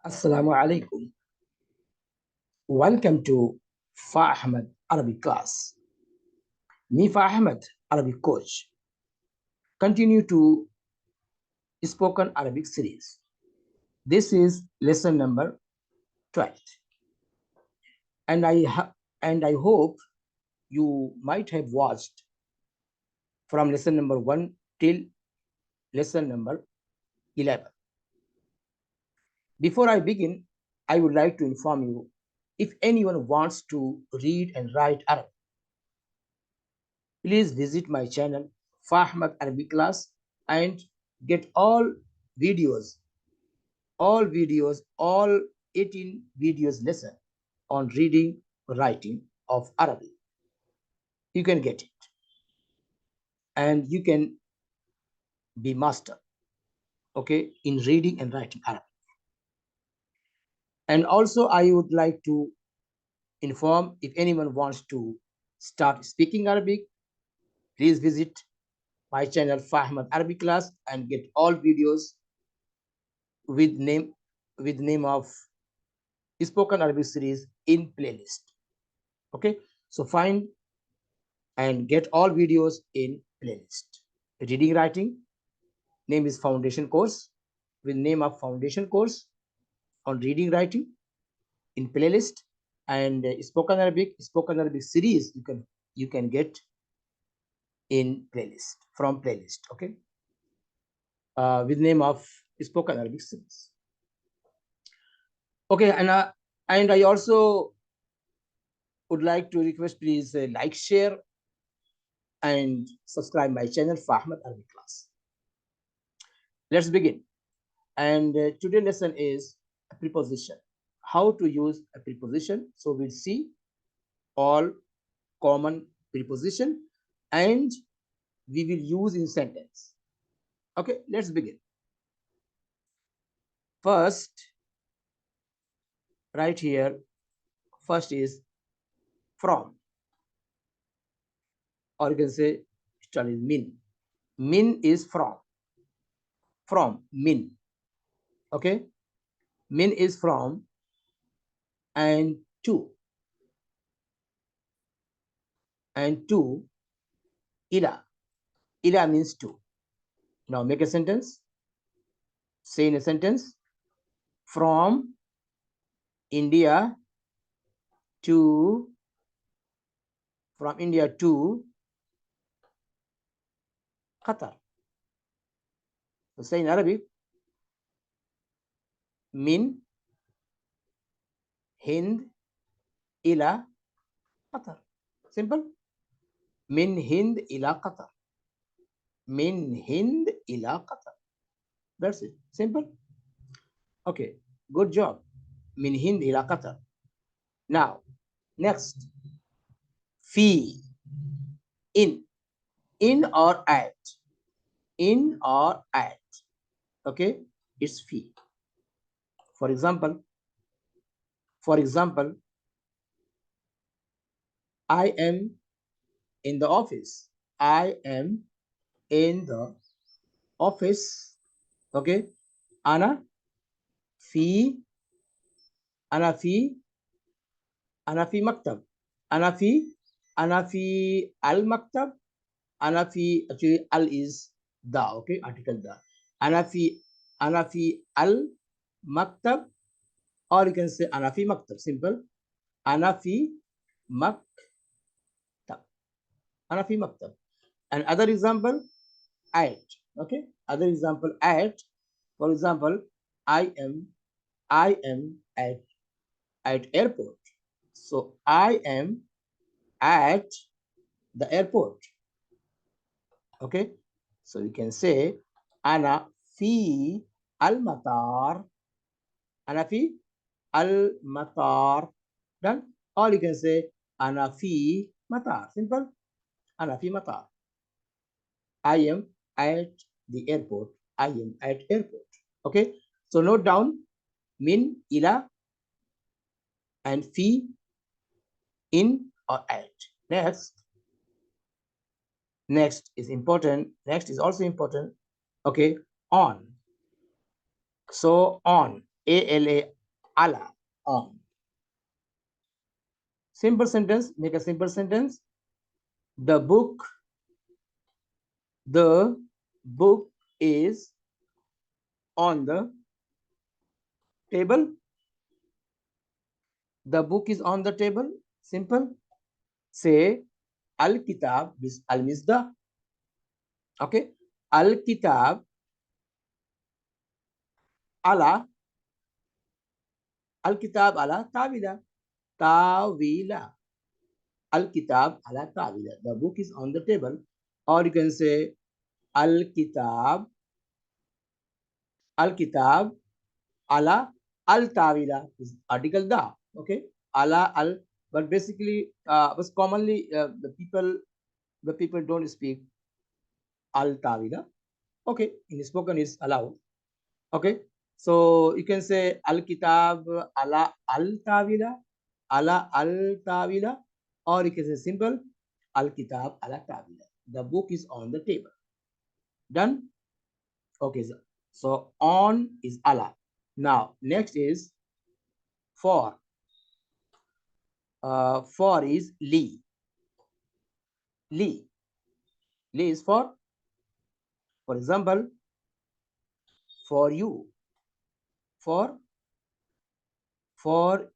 Assalamu alaikum. Welcome to Fa Ahmad Arabic class. Me, Fa Ahmad Arabic coach, continue to spoken Arabic series. This is lesson number 12, and I hope you might have watched from lesson number 1 till lesson number 11. Before I begin, I would like to inform you, if anyone wants to read and write Arabic, please visit my channel Fa Ahmad Arabic class and get all videos, all 18 videos lesson on reading, writing of Arabic. You can get it and you can be master, okay, in reading and writing Arabic. And also I would like to inform, if anyone wants to start speaking Arabic, please visit my channel Fa Ahmad Arabic class and get all videos with name of spoken Arabic series in playlist. Okay, so find and get all videos in playlist. Reading writing, name is foundation course, with name of foundation course on reading writing in playlist. And spoken Arabic series you can get in playlist, from playlist. Okay, with name of spoken Arabic series. Okay, and I also would like to request, please like, share, and subscribe my channel Fa Ahmad Arabic class. Let's begin. And today's lesson is a preposition. How to use a preposition. So we'll see all common preposition and we will use in sentence. Okay, let's begin. First, right here, first is from, or you can say start is min. Min is from, min. Okay, min is from, and to, ila. Ila means to. Now make a sentence. Say in a sentence, from India to Qatar. So say in Arabic, min Hind ila Qatar. Simple. Min Hind ila Qatar. Min Hind ila Qatar. That's it. Simple. Okay. Good job. Min Hind ila Qatar. Now, next. Fi. In or at. In or at. Okay. It's fi. For example, I am in the office. I am in the office. Okay. Ana fi maktab. Ana fi al maktab. Ana fi, actually al is the, okay, article the. Ana fi al maktab, or you can say ana fi maktab. Simple. Ana fi maktab. Ana fi maktab. And other example, at. Okay. Other example, at. For example, I am at airport. So I am at the airport. Okay. So you can say ana fi al matar. Ana fi al matar. Done. Or you can say ana fi matar. Simple. Ana fi matar. I am at the airport. I am at airport. Okay. So note down min, ila, and fi, in or at. Next is important. Next is also important. Okay. On. So on. ala, on. Simple sentence, make a simple sentence. The book, the book is on the table. The book is on the table. Simple. Say al-kitab, al-misdah. Okay. Al-kitab ala, al-kitab ala tawila. Tawila. Al-kitab ala tawila. The book is on the table. Or you can say al-kitab, al-kitab ala al-tawila is article da. Okay. Ala al, but basically, was commonly the people don't speak al-tawila. Okay. In spoken is allowed. Okay. So you can say al-kitab ala al-tawila, ala al-tawila, or you can say simple al-kitab ala tawila. The book is on the table. Done? Okay, sir. So on is ala. Now next is for. For is li. Li. Li is for example, for you. For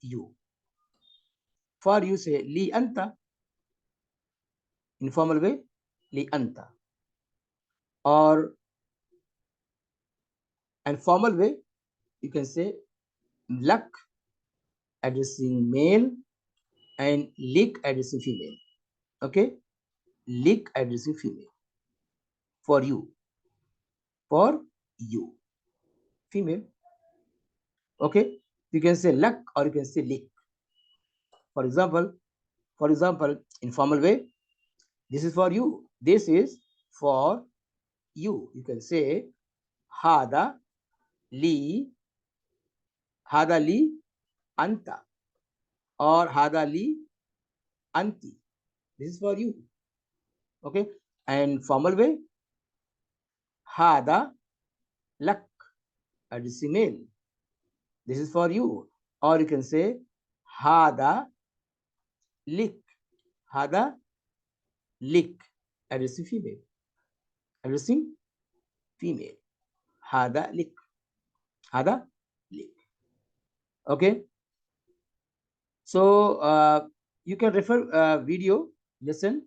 you. For you say li anta. Informal way, li anta. Or and formal way, you can say lak addressing male and lik addressing female. Okay, lik addressing female. For you. For you. Female. Okay, you can say lak or you can say lik. For example, informal way, this is for you. This is for you. You can say hada li anta or hada li anti. This is for you. Okay, and formal way, hada lak addressing male. This is for you. Or you can say hada lik. Hada lik addressing female. Addressing female. Hada lik. Hada lik. Okay. So you can refer video lesson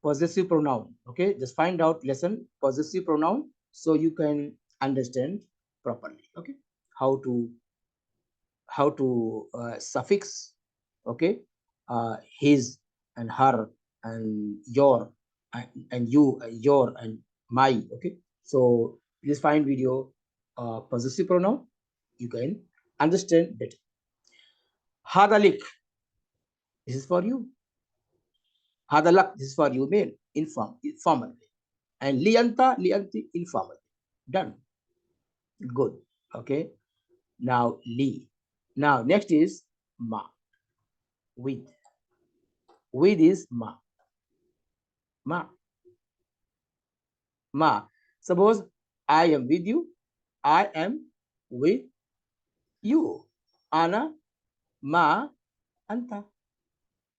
possessive pronoun. Okay, just find out lesson possessive pronoun so you can understand properly. Okay, how to suffix. Okay, his and her and your and you and your and my. Okay, so please find video possessive pronoun. You can understand better. Hadalik, this is for you. Hadalak, this is for you, male, informal way. And lianta, lianti, informal. Done. Good. Okay. Now li. Now next is ma. With. With is ma. Ma. Ma. Suppose I am with you. I am with you. Ana ma anta.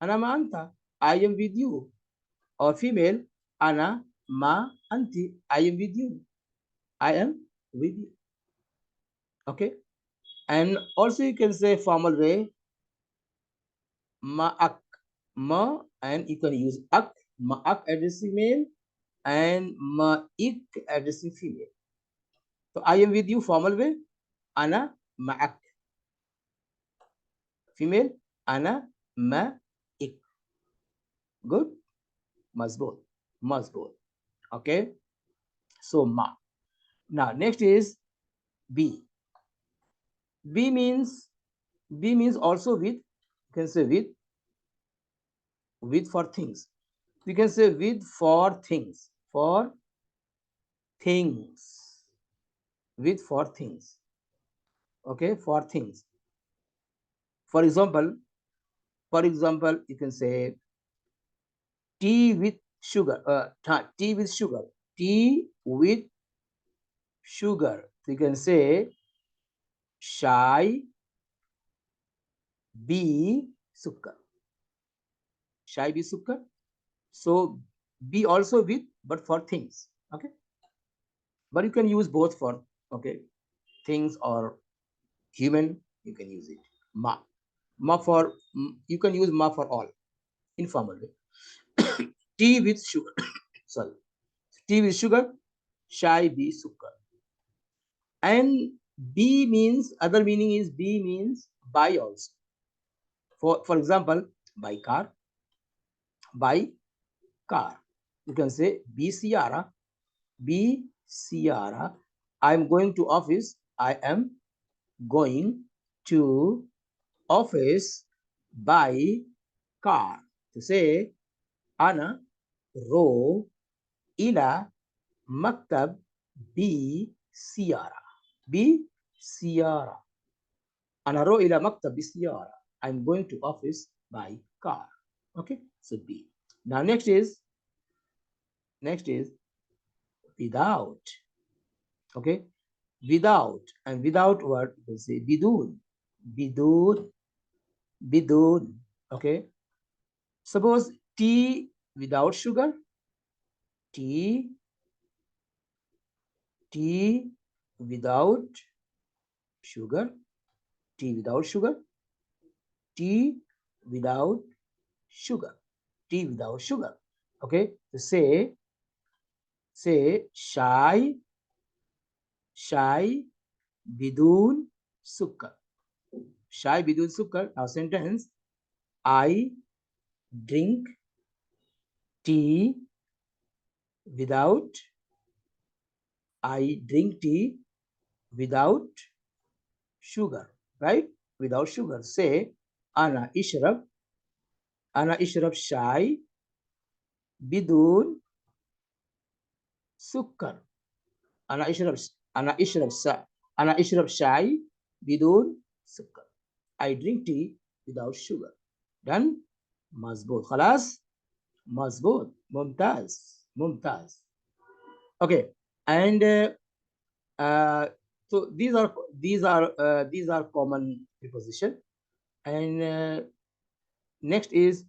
Ana ma anta. I am with you. Or female, ana ma anti. I am with you. I am with you. Okay. And also you can say formal way, ma'ak, ma, and you can use ak, ma'ak addressing male and ma'ik addressing female. So I am with you, formal way, ana ma'ak. Female, ana ma'ik. Good? Mazbut. Mazbut. Okay? So ma. Now next is B. B means also with. You can say with for things. You can say with for things. For things. With for things. Okay, for things. For example, you can say tea with sugar. Tea with sugar. Tea with sugar. You can say chai be sukkar. Shai be sukkar. So be also with, but for things. Okay. But you can use both for, okay, things or human. You can use it. Ma. Ma for, you can use ma for all. Informal way. Tea with sugar. Sorry. Tea with sugar. Shai be sukkar. And be means, other meaning is be means buy also. For example, buy car, buy car. You can say be Ciara, be Ciara. I'm going to office. I am going to office by car. To say Ana ro ila maktab bi Ciara. Be Ciara. Ana ro ila maktab bi Ciara. I'm going to office by car. Okay, so be. Now next is without. Okay, without, and without word you can say bidun, bidun, bidun. Okay, suppose tea without sugar, tea, tea without sugar, tea without sugar, tea without sugar, tea without sugar. Okay, so say shy bidun sukkar, shy bidun sukkar. Now sentence: I drink tea without, I drink tea without sugar, right? Without sugar. Say, Ana ishrab, Ana ishrab shai bidun sukkar. Ana ishrab, Ana ishrab sa, Ana ishrab shai bidun sukkar. I drink tea without sugar. Done? Mazboot. Khalas? Mazboot. Mumtaz. Mumtaz. Okay. And uh, so these are common preposition. And next is,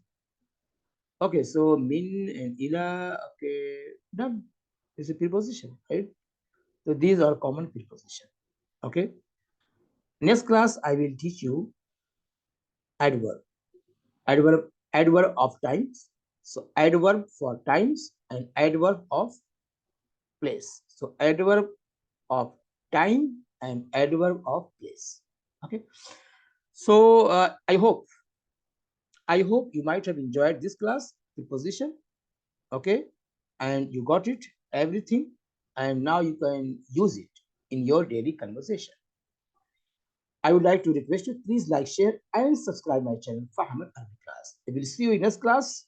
okay, so min and ila, okay, done. It's a preposition, right? So these are common preposition. Okay. Next class I will teach you adverb. Adverb of times. So adverb for times and adverb of place. So adverb of time and adverb of place. Okay. So I hope you might have enjoyed this class preposition. Okay, and you got it everything, and now you can use it in your daily conversation. I would like to request you, please like, share, and subscribe my channel Fa Ahmad Arabic class. I will see you in next class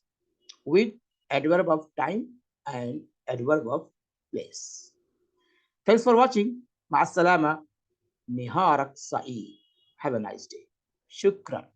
with adverb of time and adverb of place. Thanks for watching. Ma salama. Niharak Saeed. Have a nice day. Shukran.